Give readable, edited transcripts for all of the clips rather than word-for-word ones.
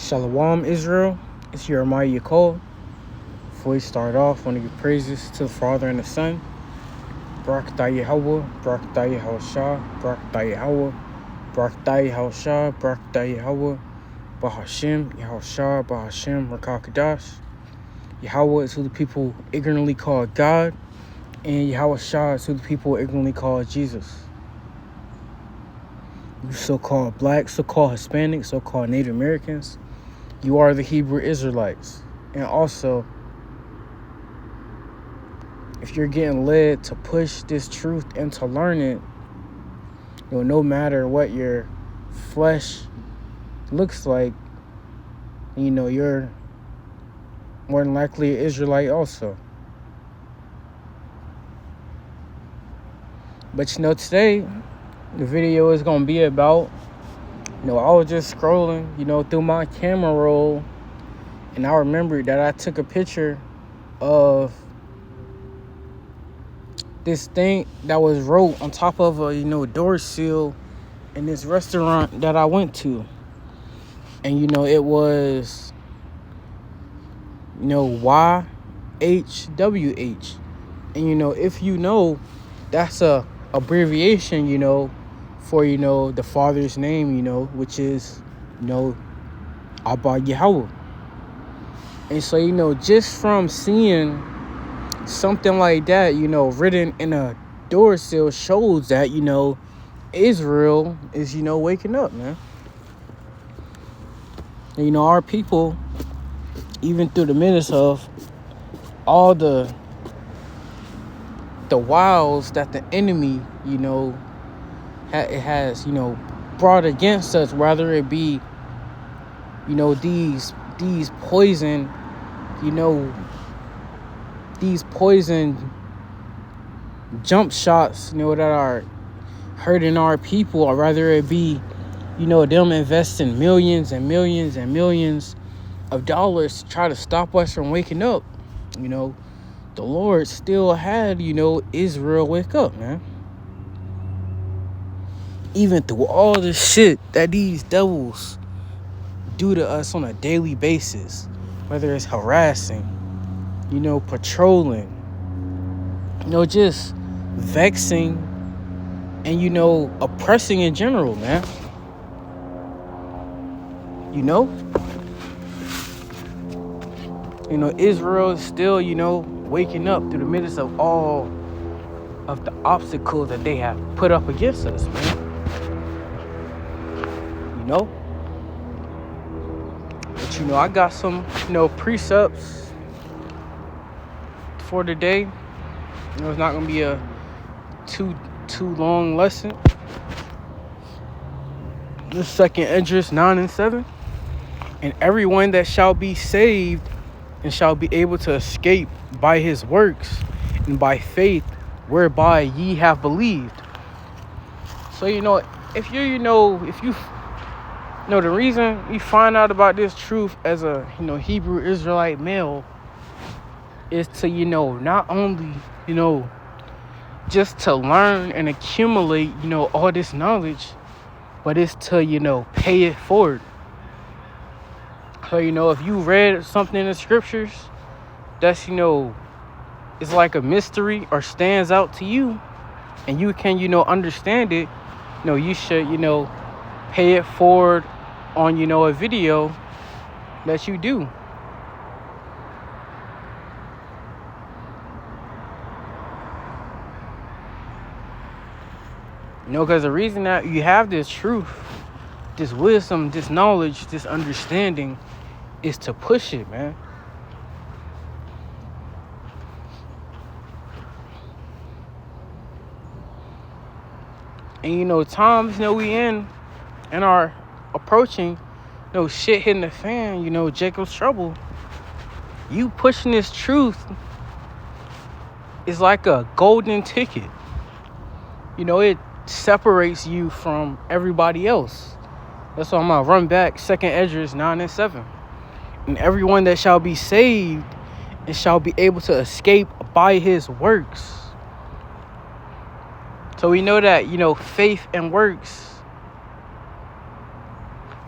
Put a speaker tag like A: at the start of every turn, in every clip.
A: Shalom, Israel. It's Jeremiah Yakol. Before we start off, I want to give praises to the Father and the Son. Barakatah Yahweh, Barakatah Yahushua, Barakatah Yahweh, Barakatah Yahushua, Barakatah Yahweh, Bahashem, Yahushua, Bahashem, Rakakadash. Yahweh is who the people ignorantly call God, and Yahushua is who the people ignorantly call Jesus. You so-called black, so-called Hispanic, so-called Native Americans, you are the Hebrew Israelites. And also, if you're getting led to push this truth and to learn it, no matter what your flesh looks like, you're more than likely an Israelite also. But today, the video is going to be about, I was just scrolling, through my camera roll, and I remembered that I took a picture of this thing that was wrote on top of a, door seal in this restaurant that I went to. And, it was, YHWH. And, if that's a abbreviation, for, the Father's name, which is, Abba Yahweh. And so, just from seeing something like that, written in a door sill shows that, Israel is, waking up, man. And, our people, even through the midst of all the wiles that the enemy, has, brought against us, whether it be, these poison, these poison jump shots, that are hurting our people, or rather it be, them investing millions and millions and millions of dollars to try to stop us from waking up. The Lord still had, Israel wake up, man. Even through all the shit that these devils do to us on a daily basis, whether it's harassing, patrolling, just vexing and, oppressing in general, man. Israel is still, waking up through the midst of all of the obstacles that they have put up against us, man. But, I got some, precepts for today. It's not going to be a too long lesson. The second Esdras 9 and 7. And everyone that shall be saved and shall be able to escape by his works and by faith whereby ye have believed. So, if you the reason we find out about this truth as a, Hebrew Israelite male is to, not only, just to learn and accumulate, all this knowledge, but it's to, pay it forward. So, if you read something in the scriptures that's, is like a mystery or stands out to you and you can, understand it, you should, pay it forward on, a video that you do. Because the reason that you have this truth, this wisdom, this knowledge, this understanding is to push it, man. And, times, we in and are approaching, shit hitting the fan, Jacob's trouble. You pushing this truth is like a golden ticket. It separates you from everybody else. That's why I'm going to run back 2nd Esdras 9 and 7. And everyone that shall be saved and shall be able to escape by his works. So we know that, faith and works,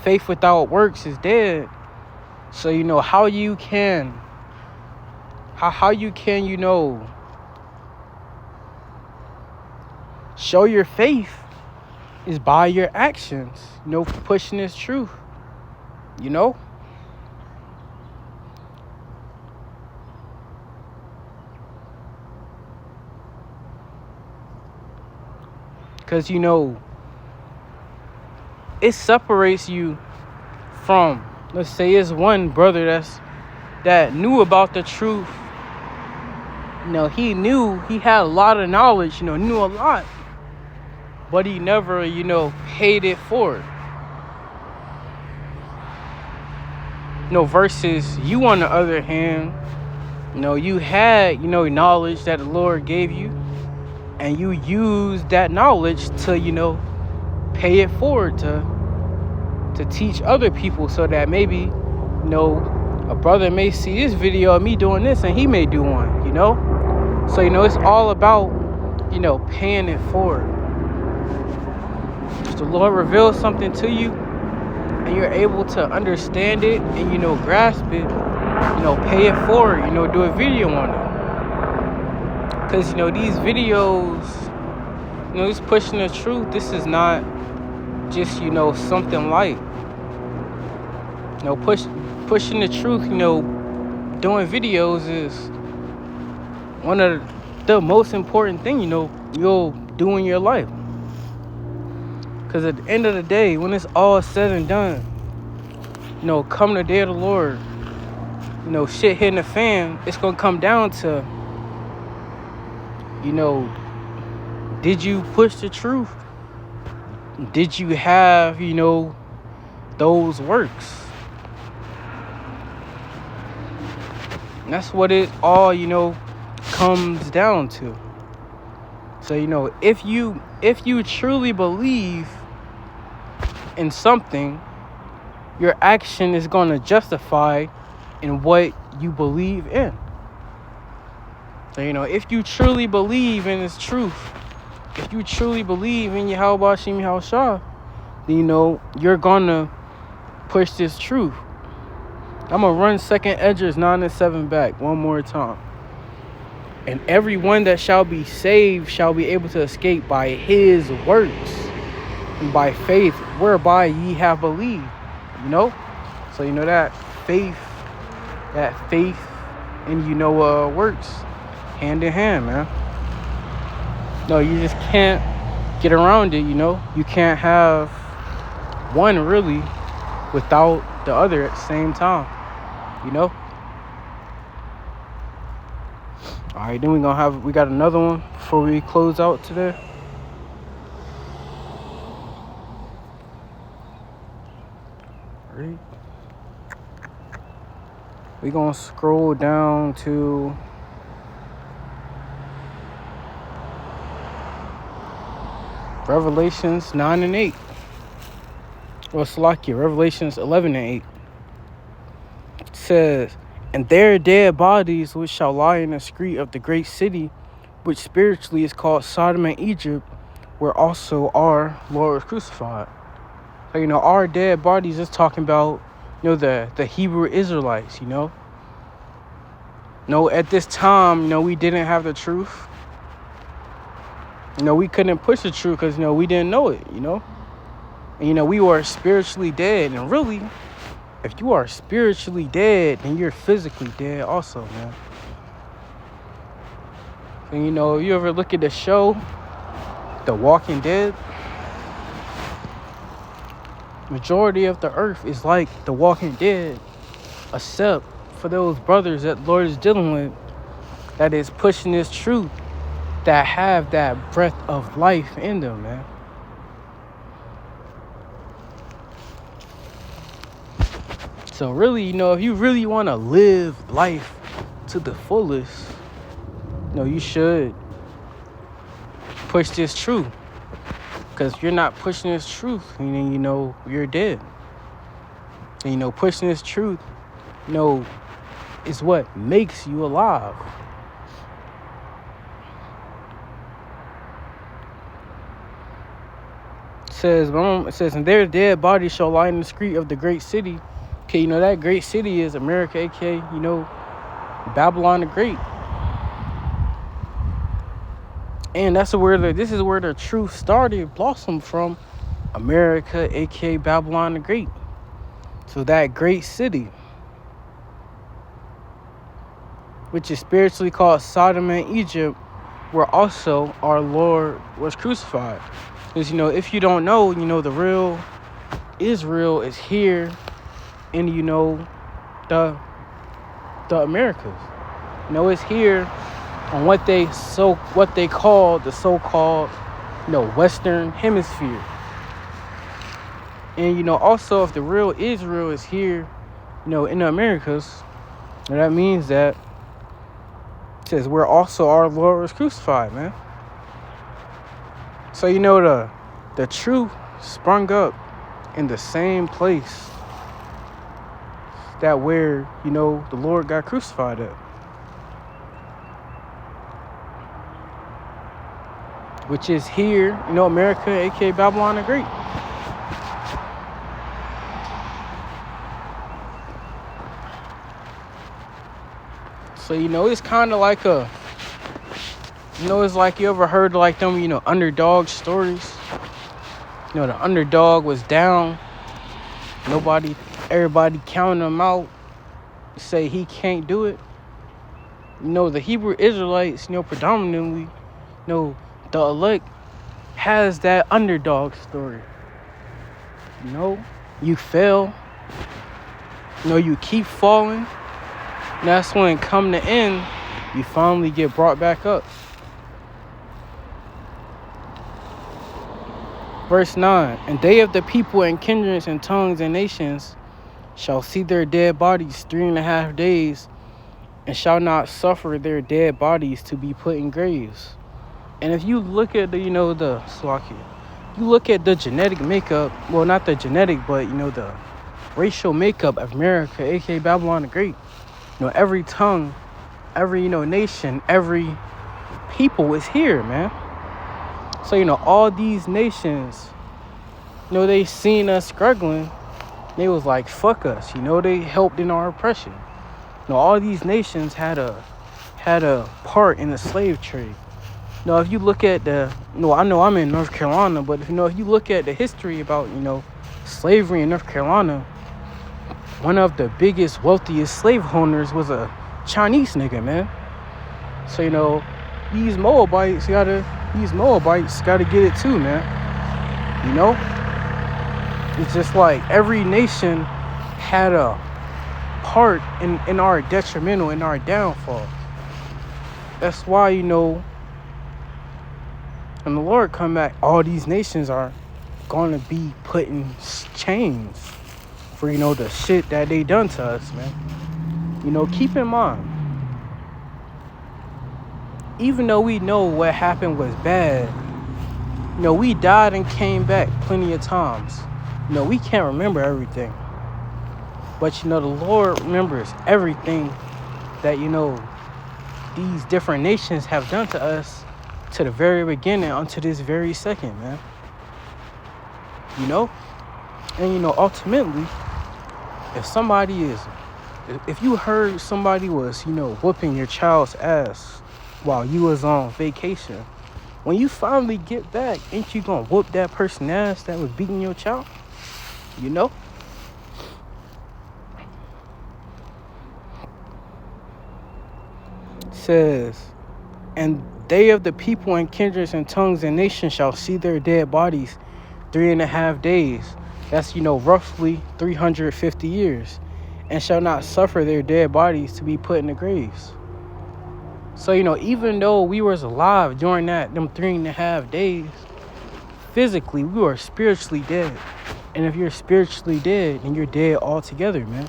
A: faith without works is dead. So, how you can, how you can, show your faith is by your actions, pushing this truth, you know? Because, it separates you from, let's say it's one brother that knew about the truth. He had a lot of knowledge, knew a lot, but he never, paid it forward. Versus you, on the other hand, you had, knowledge that the Lord gave you, and you used that knowledge to, pay it forward, to teach other people, so that maybe, a brother may see this video of me doing this and he may do one, So, it's all about, paying it forward. If the Lord reveals something to you and you're able to understand it and, grasp it, pay it forward, do a video on it. Because, these videos, this pushing the truth, this is not just, something light. Pushing the truth, doing videos is one of the most important thing, you'll do in your life. Because at the end of the day, when it's all said and done, come the day of the Lord, shit hitting the fan, it's going to come down to, did you push the truth? Did you have, those works? And that's what it all, comes down to. So, if you truly believe in something, your action is going to justify in what you believe in. So, if you truly believe in this truth, if you truly believe in Yahweh Shem Yahushua, then, you're going to push this truth. I'm going to run 2nd Esdras 9 and 7 back one more time. And everyone that shall be saved shall be able to escape by his works and by faith whereby ye have believed. So that faith and works hand in hand, man. No, you just can't get around it. You can't have one really without the other at the same time. All right, then we got another one before we close out today. All right. We're going to scroll down to Revelations 9 and 8. Or Salakia, Revelations 11 and 8. It says, and their dead bodies which shall lie in the street of the great city, which spiritually is called Sodom and Egypt, where also our Lord was crucified. So, our dead bodies is talking about, the Hebrew Israelites, at this time, we didn't have the truth. We couldn't push the truth because, we didn't know it, And, we were spiritually dead. And really, if you are spiritually dead, then you're physically dead also, man. And, you ever look at the show, The Walking Dead? Majority of the earth is like The Walking Dead, except for those brothers that the Lord is dealing with, that is pushing this truth, that have that breath of life in them, man. So really, if you really want to live life to the fullest, you should push this truth. Because if you're not pushing this truth, then you're dead. And pushing this truth, is what makes you alive. It says, and their dead bodies shall lie in the street of the great city, Okay, that great city is America, aka, Babylon the Great. And this is where the truth started, blossomed from. America, aka Babylon the Great. So that great city, which is spiritually called Sodom and Egypt, where also our Lord was crucified. Because, if you don't know, the real Israel is here in, the Americas. It's here on what they call the so-called, Western Hemisphere. And, also, if the real Israel is here, in the Americas, that means that it says where also our Lord was crucified, man. So, the truth sprung up in the same place that where, the Lord got crucified at. Which is here, America, aka Babylon the Great. So, it's kind of like it's like, you ever heard like them, underdog stories? The underdog was down. Everybody counting him out, say he can't do it. The Hebrew Israelites, predominantly, the elect has that underdog story. You fail. You keep falling. And that's when, come the end, you finally get brought back up. Verse 9, and they of the people and kindreds and tongues and nations shall see their dead bodies 3.5 days, and shall not suffer their dead bodies to be put in graves. And if you look at you look at the genetic makeup, well, not the genetic, but, the racial makeup of America, aka Babylon the Great. Every tongue, every, nation, every people is here, man. So, all these nations, they seen us struggling. They was like, fuck us. They helped in our oppression. All these nations had a part in the slave trade. If you look at I know I'm in North Carolina, but if you look at the history about, slavery in North Carolina, one of the biggest, wealthiest slave owners was a Chinese nigga, man. So, these Moabites gotta get it too, man. It's just like every nation had a part in our detrimental, in our downfall. That's why, when the Lord come back, all these nations are gonna be put in chains for, the shit that they done to us, man. Keep in mind, even though we know what happened was bad, we died and came back plenty of times. We can't remember everything. But, the Lord remembers everything that, these different nations have done to us to the very beginning unto this very second, man. And, ultimately, if you heard somebody was, whooping your child's ass while you was on vacation, when you finally get back, ain't you gonna whoop that person's ass that was beating your child? It says, and they of the people and kindreds and tongues and nations shall see their dead bodies 3.5 days. That's, roughly 350 years. And shall not suffer their dead bodies to be put in the graves. So, even though we was alive during them 3.5 days, physically, we were spiritually dead. And if you're spiritually dead, then you're dead altogether, man.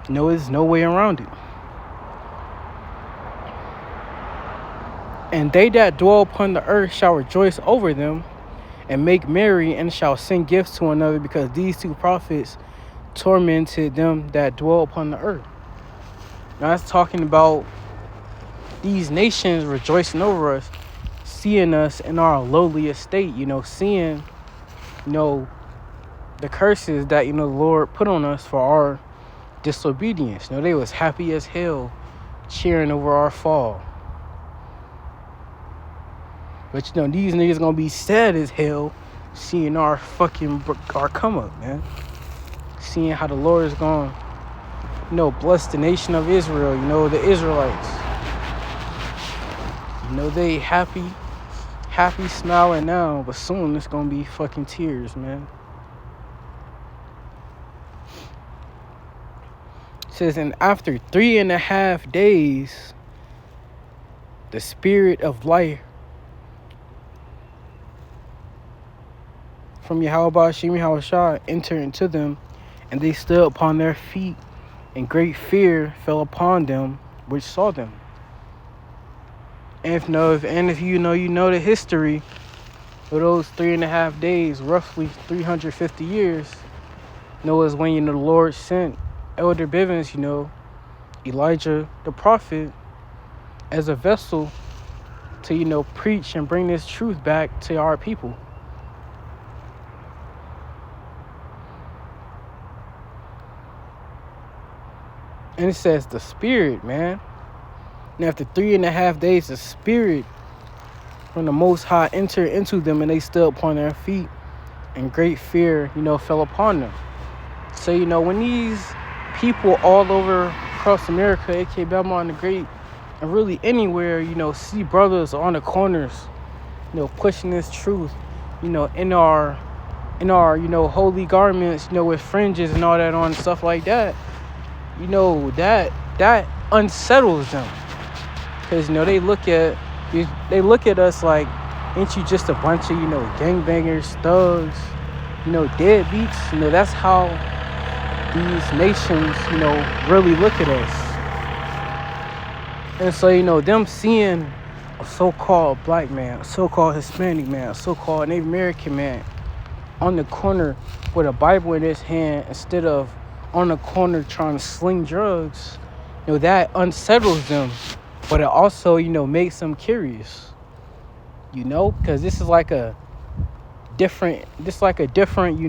A: There's no way around it. And they that dwell upon the earth shall rejoice over them, and make merry, and shall send gifts to one another, because these two prophets tormented them that dwell upon the earth. Now that's talking about these nations rejoicing over us, seeing us in our lowly estate, seeing, the curses that, the Lord put on us for our disobedience. They was happy as hell cheering over our fall. But these niggas gonna be sad as hell seeing our come up, man. Seeing how the Lord is gonna, bless the nation of Israel, the Israelites. They happy smiling now, but soon it's gonna be fucking tears, man. It says, and after 3.5 days, the spirit of life from Yahweh Shem Yahushua entered into them, and they stood upon their feet, and great fear fell upon them which saw them. And if you know the history of those 3.5 days, roughly 350 years, is when the Lord sent Elder Bivens, Elijah the prophet, as a vessel to preach and bring this truth back to our people. And it says the spirit, man. And after 3.5 days, the spirit from the Most High entered into them, and they stood upon their feet, and great fear, fell upon them. So, when these people all over across America, aka Belmont the Great, and really anywhere, see brothers on the corners, pushing this truth, in our holy garments, with fringes and all that on, stuff like that, that unsettles them. Because, they look at us like, ain't you just a bunch of, gangbangers, thugs, deadbeats? That's how these nations, really look at us. And so, them seeing a so-called black man, a so-called Hispanic man, a so-called Native American man on the corner with a Bible in his hand instead of on the corner trying to sling drugs, that unsettles them. But it also, makes them curious, because this is like a different, this is like a different,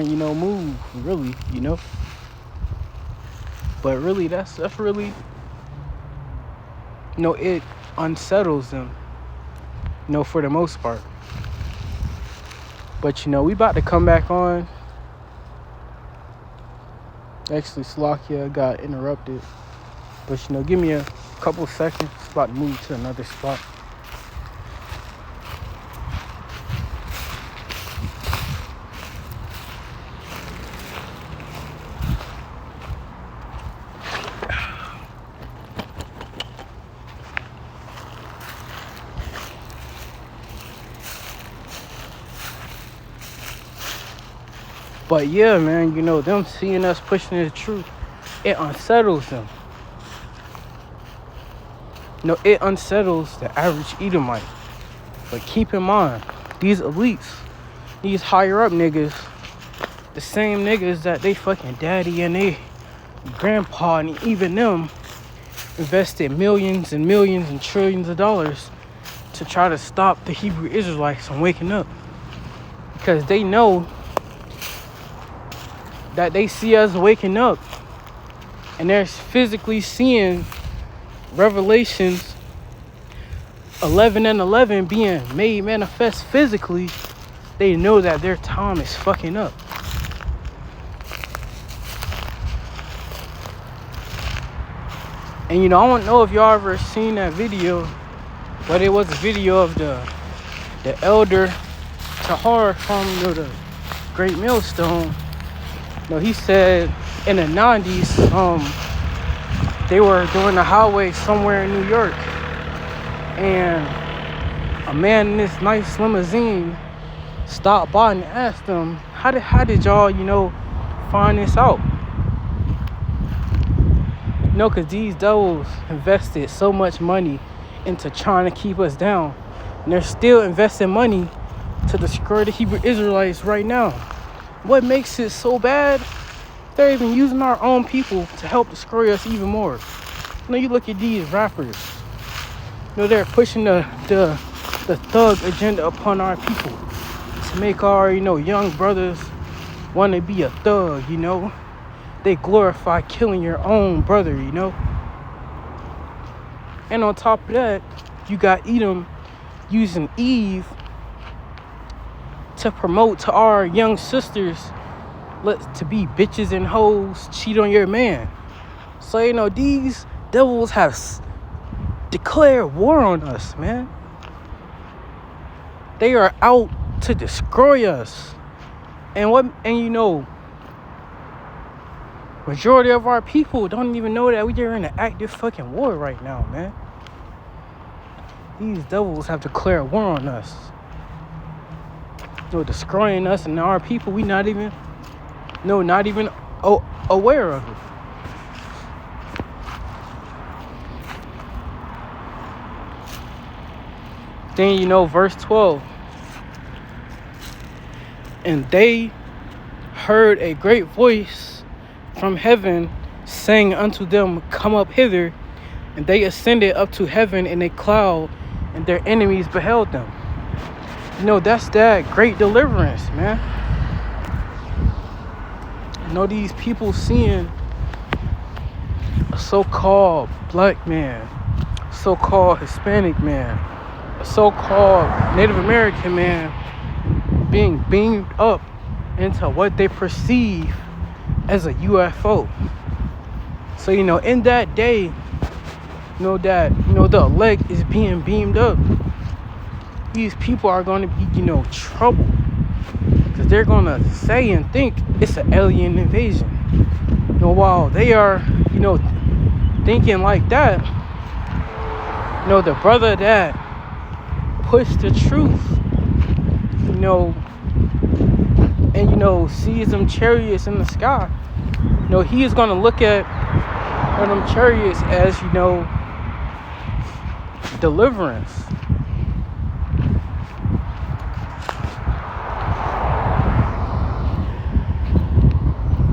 A: move, really, But really, that's really, it unsettles them, for the most part. But, we about to come back on. Actually, Slovakia got interrupted. But, give me a couple seconds. It's about to move to another spot. But yeah, man, them seeing us pushing the truth, it unsettles them. It unsettles the average Edomite. But keep in mind, these elites, these higher up niggas, the same niggas that they fucking daddy and they grandpa and even them invested millions and millions and trillions of dollars to try to stop the Hebrew Israelites from waking up. Because they know that they see us waking up, and they're physically seeing Revelations 11 and 11 being made manifest physically. They know that their time is fucking up. And I don't know if y'all ever seen that video, but it was a video of the elder Tahar from the Great Millstone. He said in the 90s, they were doing the highway somewhere in New York, and a man in this nice limousine stopped by and asked them, how did y'all, find this out? Because these devils invested so much money into trying to keep us down, and they're still investing money to destroy the Hebrew Israelites right now. What makes it so bad? They're even using our own people to help destroy us even more. You look at these rappers. They're pushing the the thug agenda upon our people to make our, young brothers want to be a thug, They glorify killing your own brother, And on top of that, you got Edom using Eve to promote to our young sisters to be bitches and hoes, cheat on your man. So, these devils have declared war on us, man. They are out to destroy us. And majority of our people don't even know that we are in an active fucking war right now, man. These devils have declared war on us. Destroying us and our people, we not even aware of it. Then, verse 12. And they heard a great voice from heaven saying unto them, come up hither. And they ascended up to heaven in a cloud, and their enemies beheld them. That's that great deliverance, man. These people seeing a so-called black man, so-called Hispanic man, a so-called Native American man being beamed up into what they perceive as a UFO. So, in that day, the elect is being beamed up. These people are going to be, trouble. Because they're going to say and think it's an alien invasion. While they are, thinking like that, the brother that pushed the truth, and, sees them chariots in the sky, he is going to look at them chariots as, deliverance.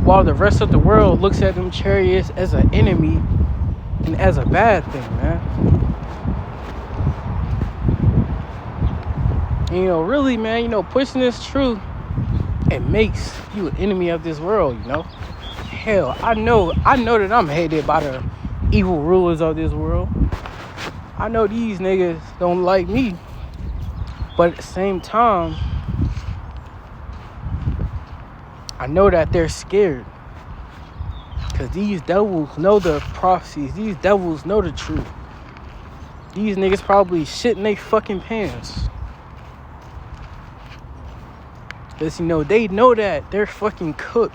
A: While the rest of the world looks at them chariots as an enemy and as a bad thing, man. And, really, man, pushing this truth, it makes you an enemy of this world, Hell, I know that I'm hated by the evil rulers of this world. I know these niggas don't like me. But at the same time, I know that they're scared. Because these devils know the prophecies. These devils know the truth. These niggas probably shit in they fucking pants. Because, they know that they're fucking cooked.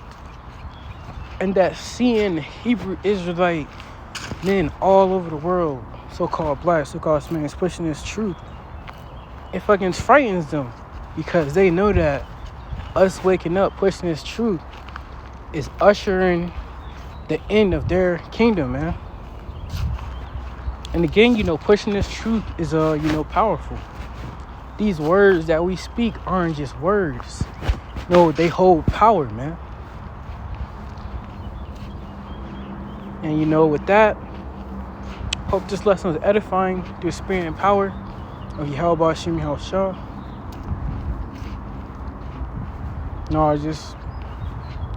A: And that seeing Hebrew Israelite men all over the world, so-called black, so-called Hispanics, pushing this truth, it fucking frightens them. Because they know that us waking up, pushing this truth, is ushering the end of their kingdom, man. And again, pushing this truth is, powerful. These words that we speak aren't just words. They hold power, man. And, with that, hope this lesson is edifying through spirit and power of Yahweh Shem Yahushua. I just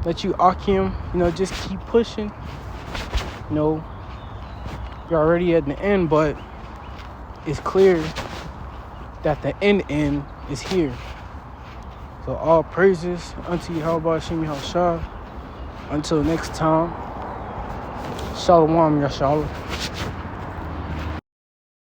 A: let you Akim, just keep pushing. You're already at the end, but it's clear that the end is here. So all praises unto Yahweh Shem Yahushua. Until next time, Shalom Yashalom.